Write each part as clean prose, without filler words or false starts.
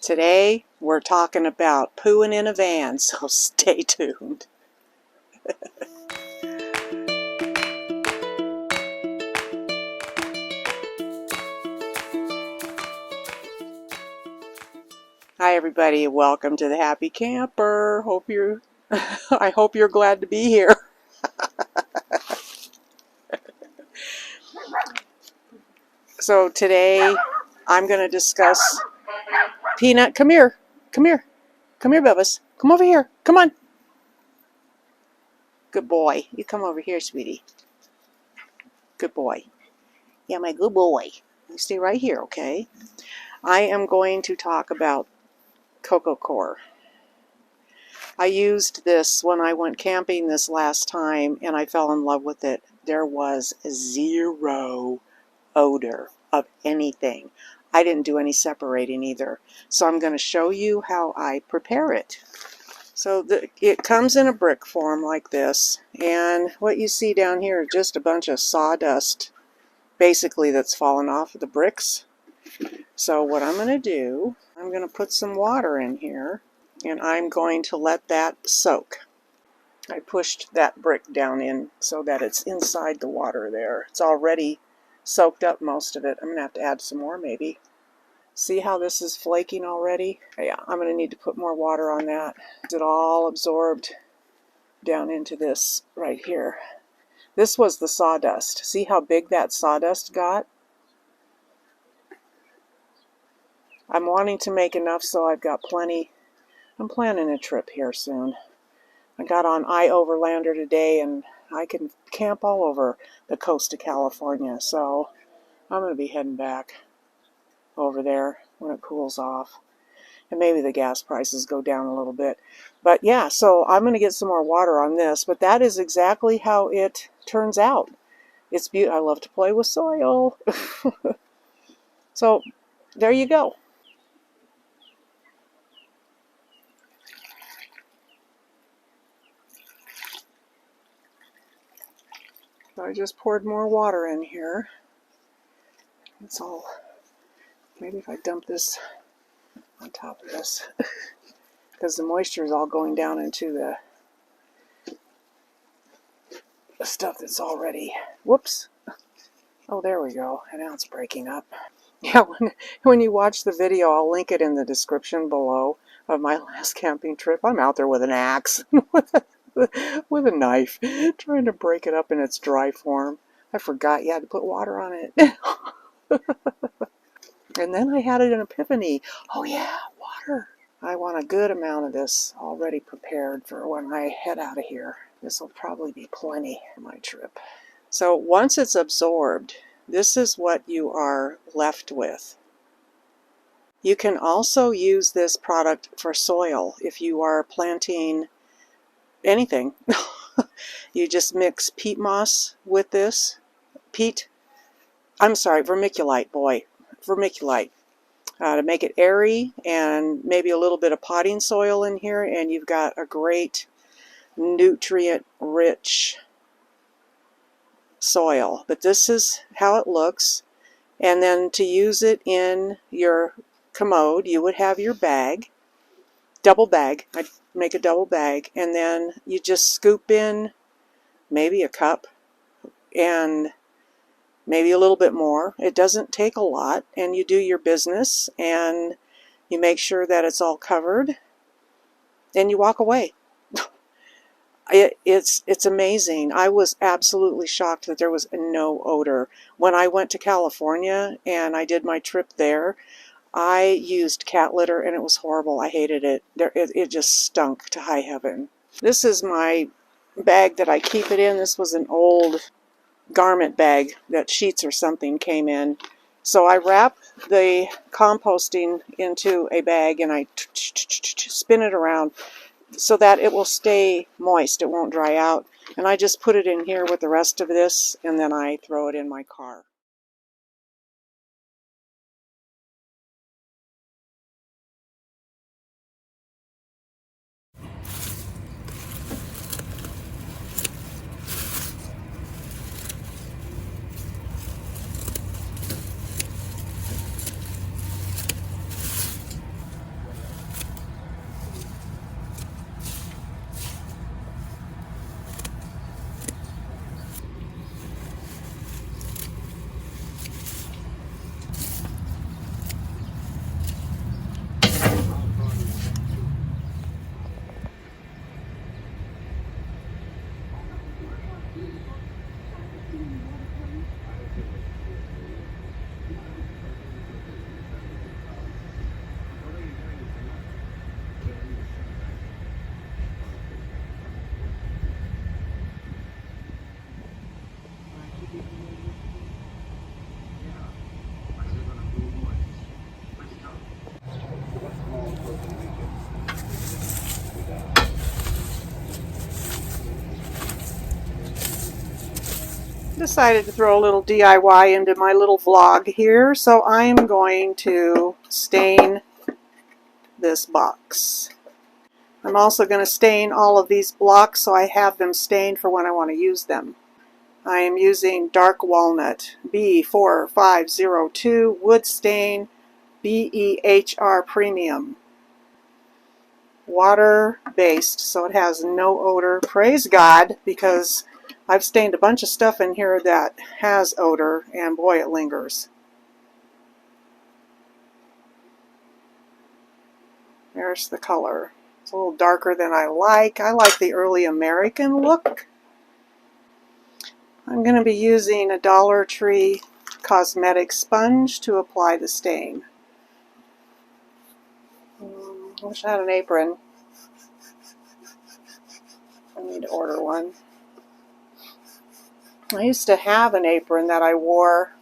Today we're talking about pooing in a van, so stay tuned. Hi everybody, welcome to the Happy Camper. I hope you're glad to be here. So today I'm going to discuss Peanut. Come here, Bubba's. Come over here. Come on. Good boy. You come over here, sweetie. Good boy. Yeah, my good boy. You stay right here, okay? I am going to talk about Coco Core. I used this when I went camping this last time and I fell in love with it. There was zero odor of anything. I didn't do any separating either. So I'm going to show you how I prepare it. So it comes in a brick form like this, and what you see down here is just a bunch of sawdust basically that's fallen off of the bricks. So what I'm going to do, I'm going to put some water in here and I'm going to let that soak. I pushed that brick down in so that it's inside the water there. It's already soaked up most of it. I'm going to have to add some more maybe. See how this is flaking already? Yeah, I'm going to need to put more water on that. It all absorbed down into this right here. This was the sawdust. See how big that sawdust got? I'm wanting to make enough so I've got plenty. I'm planning a trip here soon. I got on iOverlander today and I can camp all over the coast of California. So I'm going to be heading back over there when it cools off. And maybe the gas prices go down a little bit. But yeah, so I'm going to get some more water on this. But that is exactly how it turns out. It's beautiful. I love to play with soil. So there you go. So I just poured more water in here. It's all, maybe if I dump this on top of this, because the moisture is all going down into the stuff that's already, whoops. Oh, there we go. And now it's breaking up. Yeah, when you watch the video, I'll link it in the description below of my last camping trip. I'm out there with an axe, with a knife, trying to break it up in its dry form. I forgot you had to put water on it. And then I had an epiphany. Oh yeah, water. I want a good amount of this already prepared for when I head out of here. This will probably be plenty for my trip. So once it's absorbed, this is what you are left with. You can also use this product for soil if you are planting anything. You just mix peat moss with this. Vermiculite, vermiculite. To make it airy, and maybe a little bit of potting soil in here, and you've got a great nutrient-rich soil. But this is how it looks. And then to use it in your commode, you would have your bag, double bag. I'd make a double bag, and then you just scoop in maybe a cup and maybe a little bit more. It doesn't take a lot, and you do your business and you make sure that it's all covered and you walk away. It's amazing. I was absolutely shocked that there was no odor. When I went to California and I did my trip there, I used cat litter and it was horrible. I hated it. It just stunk to high heaven. This is my bag that I keep it in. This was an old garment bag that Sheets or something came in. So I wrap the composting into a bag and I spin it around so that it will stay moist. It won't dry out. And I just put it in here with the rest of this, and then I throw it in my car. Decided to throw a little DIY into my little vlog here, so I'm going to stain this box. I'm also going to stain all of these blocks so I have them stained for when I want to use them. I am using dark walnut B4502 wood stain BEHR premium. Water based, so it has no odor. Praise God, because I've stained a bunch of stuff in here that has odor, and boy, it lingers. There's the color. It's a little darker than I like. I like the early American look. I'm going to be using a Dollar Tree cosmetic sponge to apply the stain. I wish I had an apron. I need to order one. I used to have an apron that I wore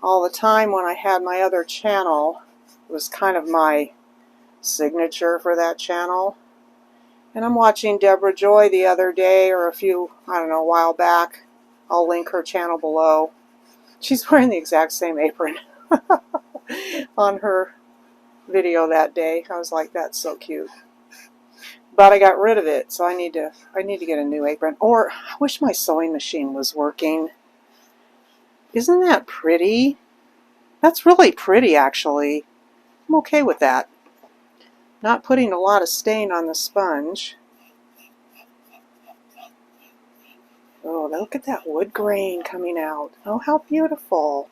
all the time when I had my other channel. It was kind of my signature for that channel. And I'm watching Debra Joy the other day, or a while back. I'll link her channel below. She's wearing the exact same apron on her video that day. I was like, that's so cute. But I got rid of it, so I need to get a new apron. Or I wish my sewing machine was working. Isn't that pretty? That's really pretty, actually. I'm okay with that. Not putting a lot of stain on the sponge. Oh, look at that wood grain coming out. Oh, how beautiful.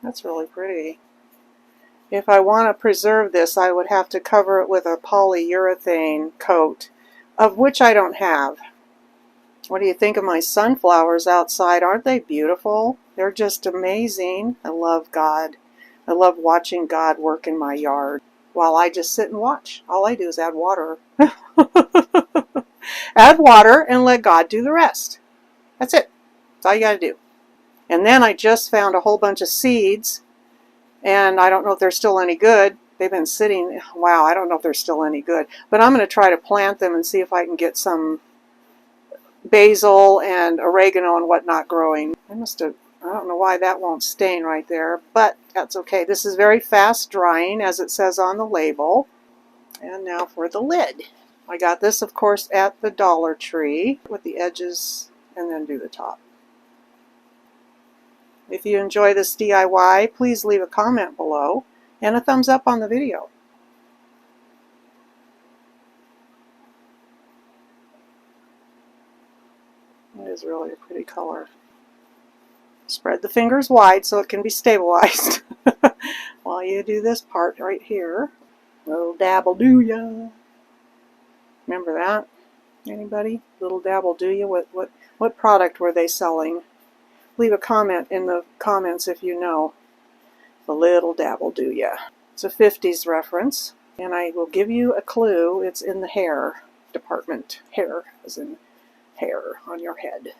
That's really pretty. If I want to preserve this, I would have to cover it with a polyurethane coat, of which I don't have. What do you think of my sunflowers outside? Aren't they beautiful? They're just amazing. I love God. I love watching God work in my yard while I just sit and watch. All I do is add water. Add water and let God do the rest. That's it. That's all you got to do. And then I just found a whole bunch of seeds, and I don't know if they're still any good. They've been sitting, wow, I don't know if they're still any good. But I'm going to try to plant them and see if I can get some basil and oregano and whatnot growing. I don't know why that won't stain right there, but that's okay. This is very fast drying, as it says on the label. And now for the lid. I got this, of course, at the Dollar Tree with the edges, and then do the top. If you enjoy this DIY, please leave a comment below and a thumbs up on the video. It is really a pretty color. Spread the fingers wide so it can be stabilized while you do this part right here. Little dabble do ya. Remember that? Anybody? Little dabble do ya? What product were they selling? Leave a comment in the comments if you know. The little dabble do ya. It's a 50s reference, and I will give you a clue. It's in the hair department. Hair, as in hair on your head.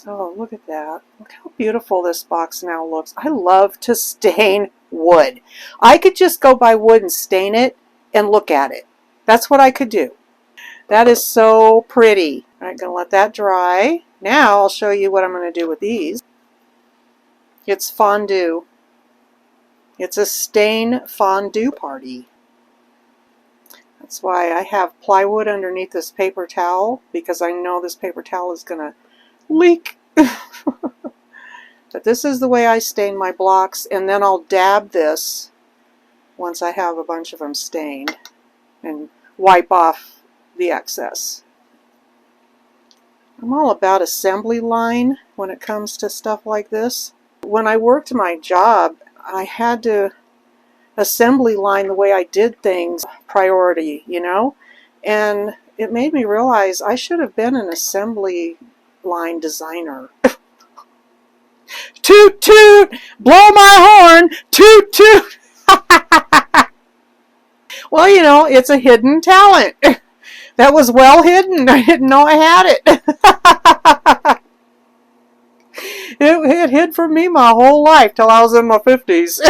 Oh, look at that. Look how beautiful this box now looks. I love to stain wood. I could just go buy wood and stain it and look at it. That's what I could do. That is so pretty. All right, going to let that dry. Now I'll show you what I'm going to do with these. It's fondue. It's a stain fondue party. That's why I have plywood underneath this paper towel, because I know this paper towel is going to leak. But this is the way I stain my blocks, and then I'll dab this once I have a bunch of them stained and wipe off the excess. I'm all about assembly line when it comes to stuff like this. When I worked my job, I had to assembly line the way I did things, priority, you know, and it made me realize I should have been an assembly line designer. Toot toot! Blow my horn! Toot toot! Well, you know, it's a hidden talent. That was well hidden. I didn't know I had it. It hid from me my whole life till I was in my 50s.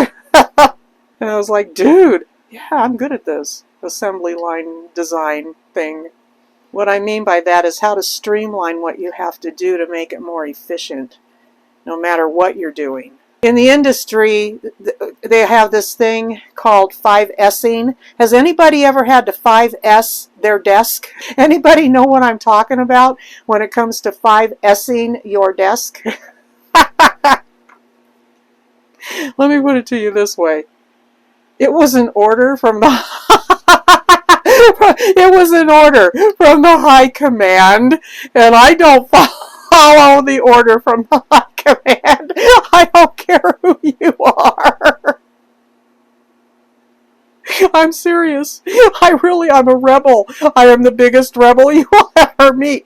And I was like, dude, yeah, I'm good at this assembly line design thing. What I mean by that is how to streamline what you have to do to make it more efficient, no matter what you're doing. In the industry, they have this thing called 5S'ing. Has anybody ever had to 5S their desk? Anybody know what I'm talking about when it comes to 5S'ing your desk? Let me put it to you this way. It was an order from the it was an order from the high command, and I don't follow the order from the high command. I don't care who you are. I'm serious. I'm a rebel. I am the biggest rebel you will ever meet.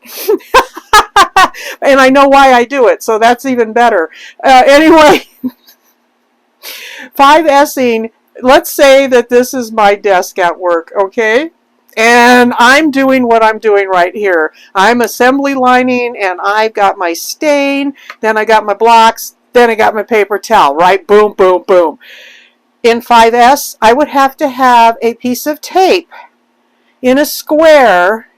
And I know why I do it, so that's even better. Anyway, 5S'ing, let's say that this is my desk at work, okay? And I'm doing what I'm doing right here. I'm assembly lining, and I've got my stain, then I got my blocks, then I got my paper towel, right? Boom, boom, boom. In 5S, I would have to have a piece of tape in a square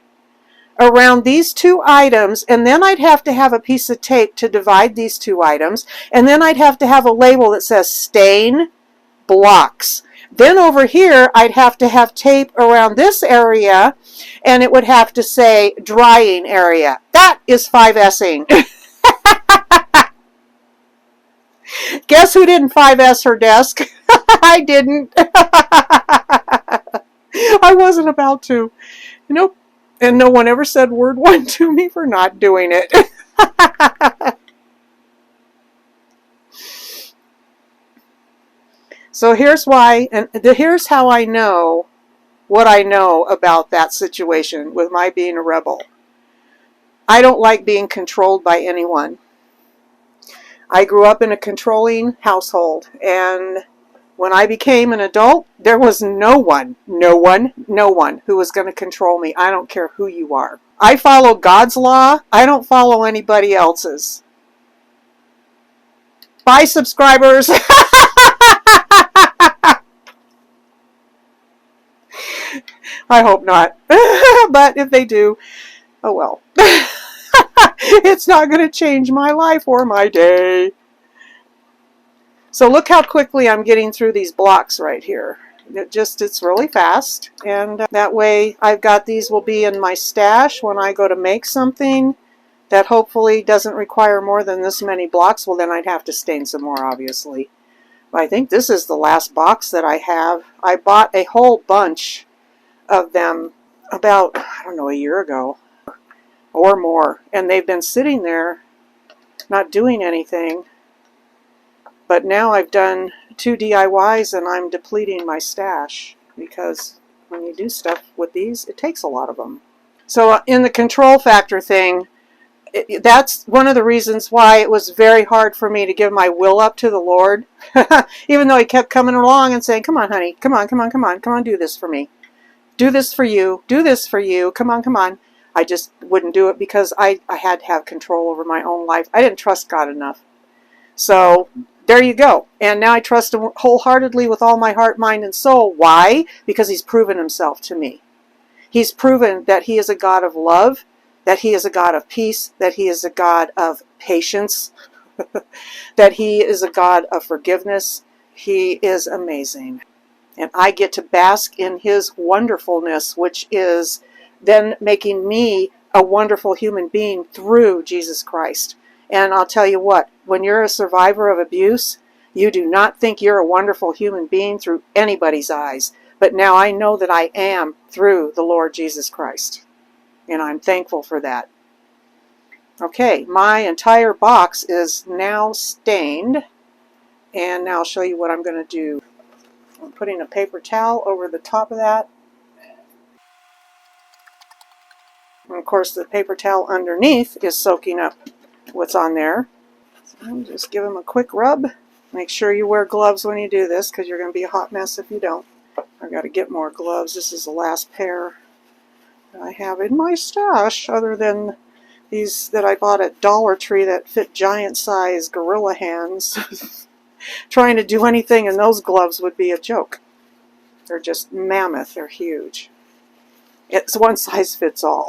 around these two items, and then I'd have to have a piece of tape to divide these two items, and then I'd have to have a label that says stain blocks. Then over here, I'd have to have tape around this area, and it would have to say drying area. That is 5S'ing. Guess who didn't 5S her desk? I didn't. I wasn't about to. Nope. And no one ever said word one to me for not doing it. So here's why, and here's how I know what I know about that situation with my being a rebel. I don't like being controlled by anyone. I grew up in a controlling household, and when I became an adult, there was no one who was going to control me. I don't care who you are. I follow God's law. I don't follow anybody else's. Bye, subscribers. I hope not. But if they do, oh well. It's not going to change my life or my day. So look how quickly I'm getting through these blocks right here. It's really fast. And that way I've got these will be in my stash when I go to make something that hopefully doesn't require more than this many blocks. Well, then I'd have to stain some more, obviously. But I think this is the last box that I have. I bought a whole bunch of them about, I don't know, a year ago or more. And they've been sitting there not doing anything. But now I've done 2 DIYs and I'm depleting my stash because when you do stuff with these, it takes a lot of them. So in the control factor thing, that's one of the reasons why it was very hard for me to give my will up to the Lord. Even though he kept coming along and saying, come on, honey, come on, do this for me. Do this for you, come on. I just wouldn't do it because I had to have control over my own life. I didn't trust God enough. So there you go. And now I trust him wholeheartedly with all my heart, mind, and soul. Why? Because he's proven himself to me. He's proven that he is a God of love, that he is a God of peace, that he is a God of patience, that he is a God of forgiveness. He is amazing. And I get to bask in his wonderfulness, which is then making me a wonderful human being through Jesus Christ. And I'll tell you what, when you're a survivor of abuse, you do not think you're a wonderful human being through anybody's eyes. But now I know that I am through the Lord Jesus Christ. And I'm thankful for that. Okay, my entire box is now stained. And now I'll show you what I'm going to do. I'm putting a paper towel over the top of that. And of course, the paper towel underneath is soaking up what's on there. So just give them a quick rub. Make sure you wear gloves when you do this because you're going to be a hot mess if you don't. I've got to get more gloves. This is the last pair I have in my stash, other than these that I bought at Dollar Tree that fit giant-size gorilla hands. Trying to do anything in those gloves would be a joke. They're just mammoth. They're huge. It's one size fits all.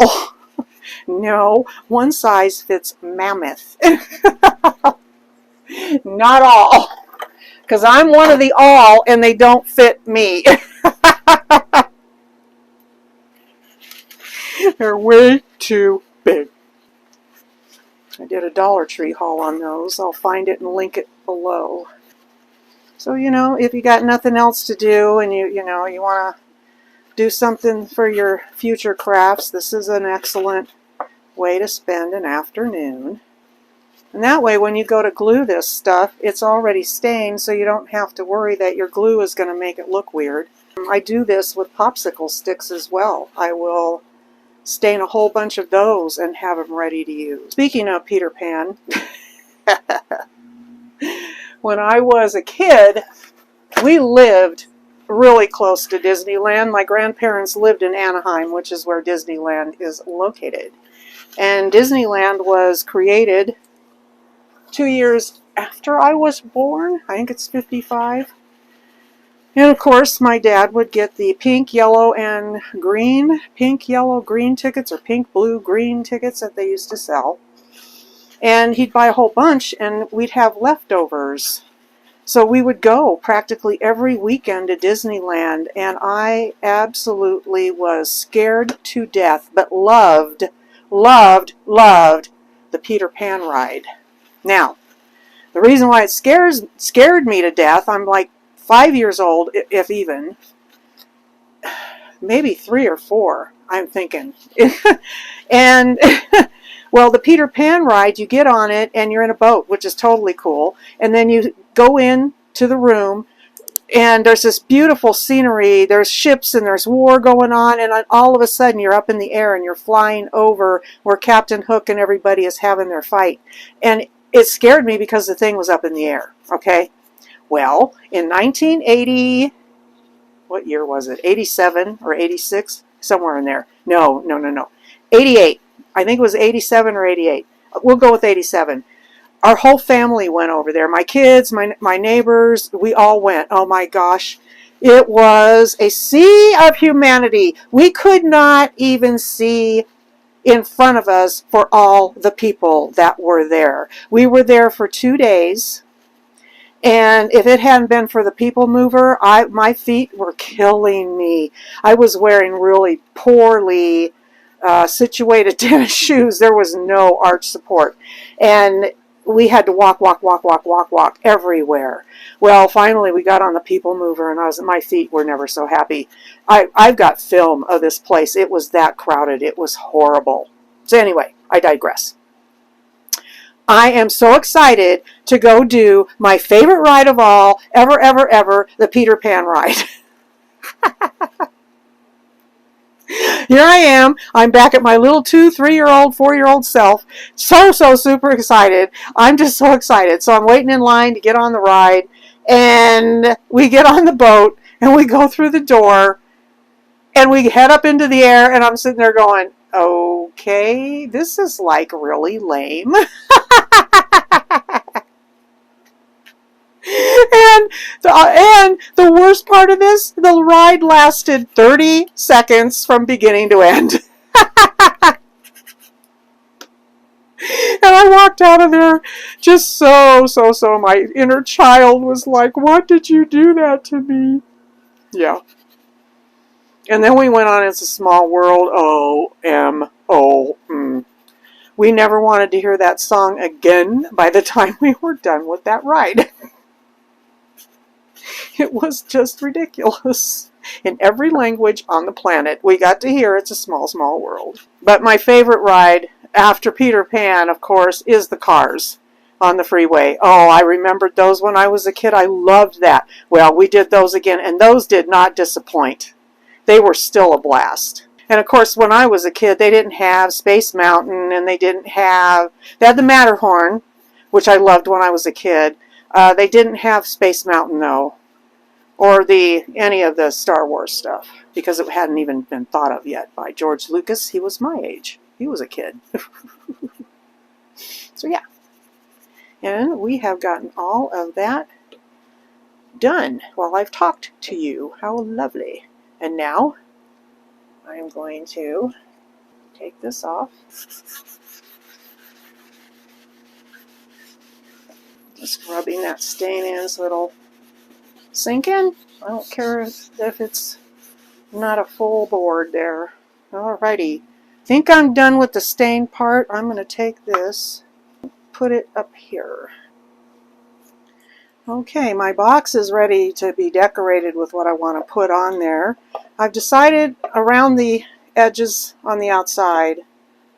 No, one size fits mammoth. Not all. Because I'm one of the all and they don't fit me. They're way too big. I did a Dollar Tree haul on those. I'll find it and link it below. So, if you got nothing else to do and you want to do something for your future crafts, this is an excellent way to spend an afternoon. And that way, when you go to glue this stuff, it's already stained, so you don't have to worry that your glue is going to make it look weird. I do this with popsicle sticks as well. I will stain a whole bunch of those and have them ready to use. Speaking of Peter Pan, when I was a kid, we lived really close to Disneyland. My grandparents lived in Anaheim, which is where Disneyland is located. And Disneyland was created 2 years after I was born. I think it's 55. And of course, my dad would get the pink, yellow, and green, pink, yellow, green tickets, or pink, blue, green tickets that they used to sell. And he'd buy a whole bunch, and we'd have leftovers. So we would go practically every weekend to Disneyland, and I absolutely was scared to death, but loved the Peter Pan ride. Now, the reason why it scared me to death, I'm like 5 years old, if even, maybe 3 or 4, I'm thinking. And, well, the Peter Pan ride, you get on it and you're in a boat, which is totally cool. And then you go in to the room and there's this beautiful scenery. There's ships and there's war going on. And all of a sudden you're up in the air and you're flying over where Captain Hook and everybody is having their fight. And it scared me because the thing was up in the air, okay? Well, in 1980, what year was it? 87 or 86? Somewhere in there. No. 88. I think it was 87 or 88. We'll go with 87. Our whole family went over there. My kids, my neighbors, we all went. Oh my gosh. It was a sea of humanity. We could not even see in front of us for all the people that were there. We were there for 2 days. And if it hadn't been for the people mover, my feet were killing me. I was wearing really poorly situated tennis shoes. There was no arch support. And we had to walk everywhere. Well, finally we got on the people mover and my feet were never so happy. I've got film of this place. It was that crowded. It was horrible. So anyway, I digress. I am so excited to go do my favorite ride of all, ever, the Peter Pan ride. Here I am. I'm back at my little 2, 3-year-old, 4-year-old self. So super excited. I'm just so excited. So I'm waiting in line to get on the ride. And we get on the boat and we go through the door and we head up into the air and I'm sitting there going, okay, this is like really lame. And the worst part of this, the ride lasted 30 seconds from beginning to end. And I walked out of there just so. My inner child was like, what did you do that to me? Yeah. And then we went on It's a Small World. We never wanted to hear that song again by the time we were done with that ride. It was just ridiculous. In every language on the planet, we got to hear It's a Small World. But my favorite ride after Peter Pan, of course, is the cars on the freeway. Oh, I remembered those when I was a kid. I loved that. Well, we did those again, and those did not disappoint. They were still a blast. And of course, when I was a kid, they didn't have Space Mountain, and they had the Matterhorn, which I loved when I was a kid. They didn't have Space Mountain, though, or any of the Star Wars stuff, because it hadn't even been thought of yet by George Lucas. He was my age. He was a kid. So yeah. And we have gotten all of that done while I've talked to you. How lovely. And now, I'm going to take this off. Just rubbing that stain in so it'll sink in. I don't care if it's not a full board there. Alrighty. Think I'm done with the stain part. I'm going to take this, put it up here. Okay, my box is ready to be decorated with what I want to put on there. I've decided around the edges on the outside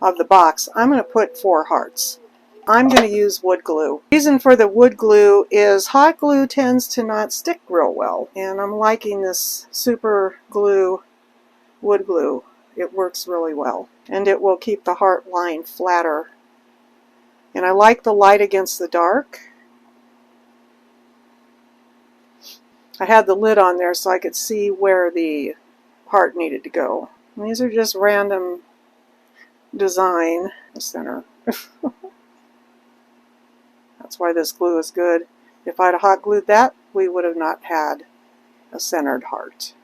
of the box, I'm going to put 4 hearts. I'm going to use wood glue. The reason for the wood glue is hot glue tends to not stick real well, and I'm liking this super glue, wood glue. It works really well, and it will keep the heart line flatter. And I like the light against the dark. I had the lid on there so I could see where the heart needed to go. And these are just random design. The center. That's why this glue is good. If I'd hot glued that, we would have not had a centered heart.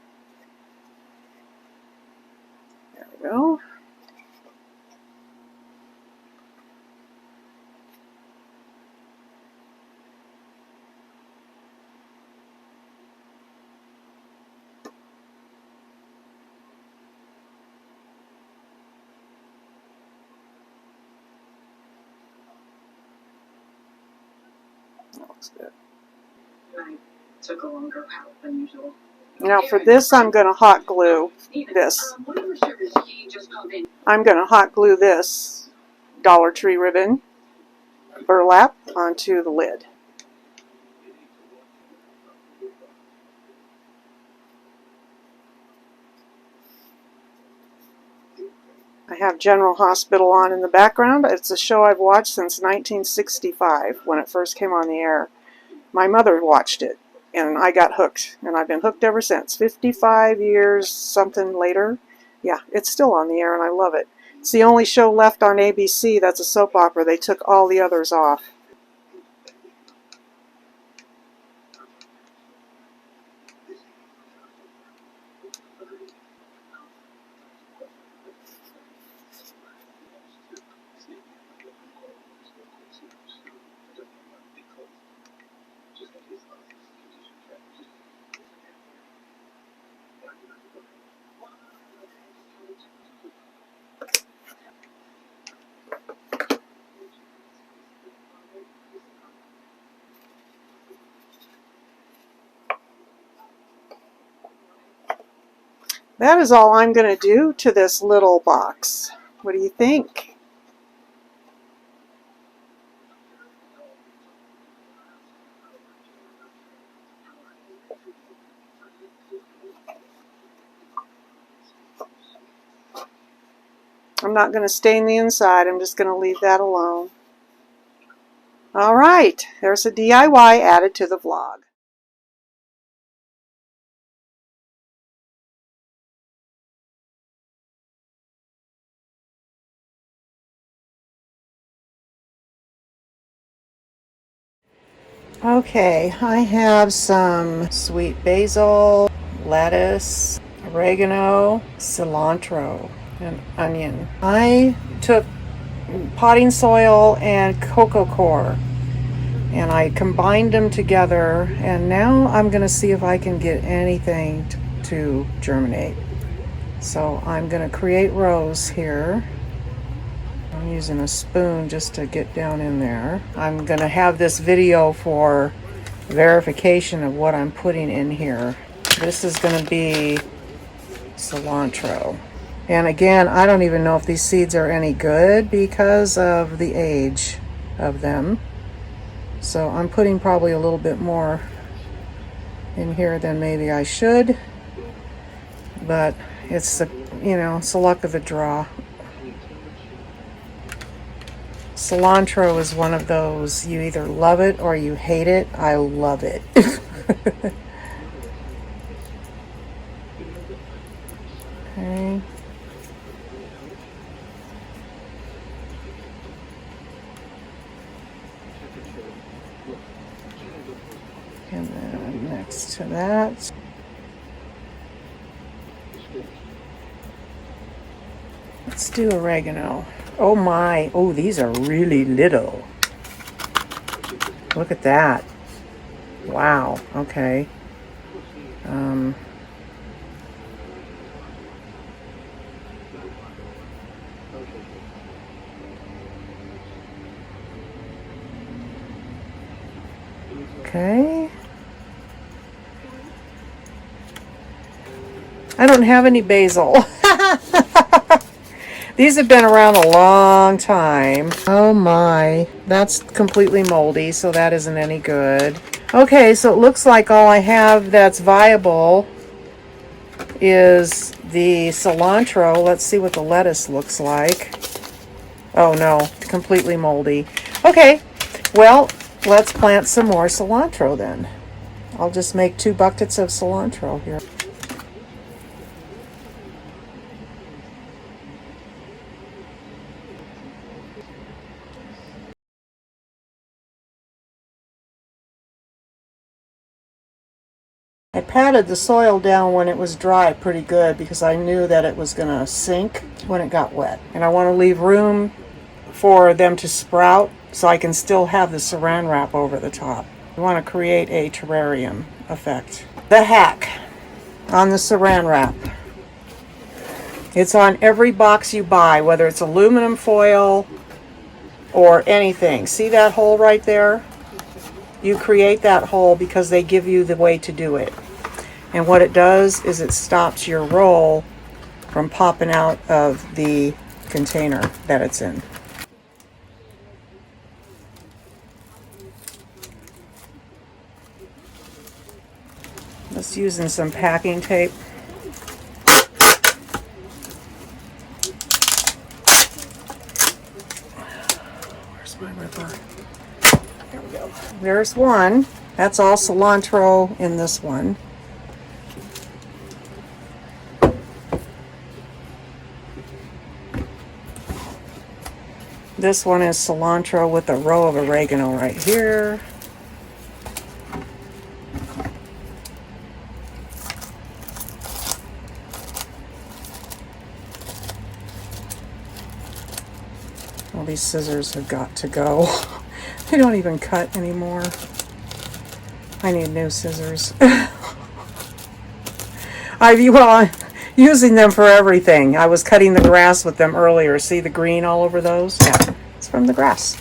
There we go. That looks good. I took a longer route than usual. Now for this, I'm going to hot glue this. I'm going to hot glue this Dollar Tree ribbon burlap onto the lid. I have General Hospital on in the background. It's a show I've watched since 1965 when it first came on the air. My mother watched it, and I got hooked, and I've been hooked ever since. 55 years, something later. Yeah, it's still on the air, and I love it. It's the only show left on ABC that's a soap opera. They took all the others off. That is all I'm going to do to this little box. What do you think? I'm not going to stain the inside. I'm just going to leave that alone. All right, there's a DIY added to the vlog. Okay, I have some sweet basil, lettuce, oregano, cilantro, and onion. I took potting soil and Coco Core and I combined them together, and now I'm going to see if I can get anything to germinate. So I'm going to create rows here. I'm using a spoon just to get down in there. I'm going to have this video for verification of what I'm putting in here. This is going to be cilantro. And again, I don't even know if these seeds are any good because of the age of them. So I'm putting probably a little bit more in here than maybe I should. But it's the, it's the luck of the draw. Cilantro is one of those, you either love it or you hate it. I love it. Okay. And then next to that, Let's do oregano. Oh my, oh, these are really little. Look at that. Wow, okay. Okay. I don't have any basil. These have been around a long time. Oh my, that's completely moldy, so that isn't any good. Okay, so it looks like all I have that's viable is the cilantro. Let's see what the lettuce looks like. Oh no, completely moldy. Okay, well, let's plant some more cilantro then. I'll just make 2 buckets of cilantro here. I patted the soil down when it was dry pretty good because I knew that it was going to sink when it got wet. And I want to leave room for them to sprout so I can still have the saran wrap over the top. I want to create a terrarium effect. The hack on the saran wrap. It's on every box you buy, whether it's aluminum foil or anything. See that hole right there? You create that hole because they give you the way to do it. And what it does is it stops your roll from popping out of the container that it's in. Just using some packing tape. Where's my ripper? There we go. There's one. That's all cilantro in this one. This one is cilantro with a row of oregano right here. All these scissors have got to go. They don't even cut anymore. I need new scissors. I'm using them for everything. I was cutting the grass with them earlier. See the green all over those? Yeah, it's from the grass.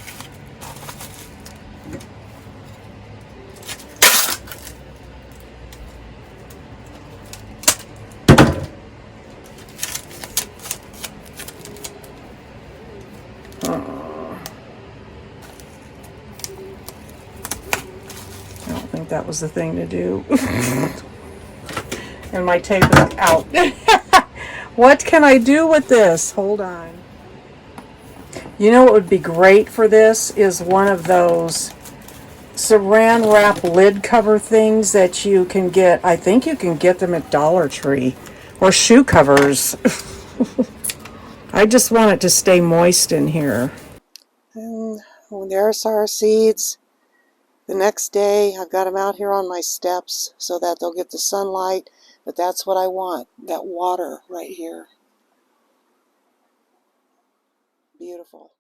I don't think that was the thing to do. And my tape is out. What can I do with this? Hold on. You know what would be great for this is one of those saran wrap lid cover things that you can get. I think you can get them at Dollar Tree, or shoe covers. I just want it to stay moist in here. And there's our seeds. The next day, I've got them out here on my steps so that they'll get the sunlight. But that's what I want, that water right here. Beautiful.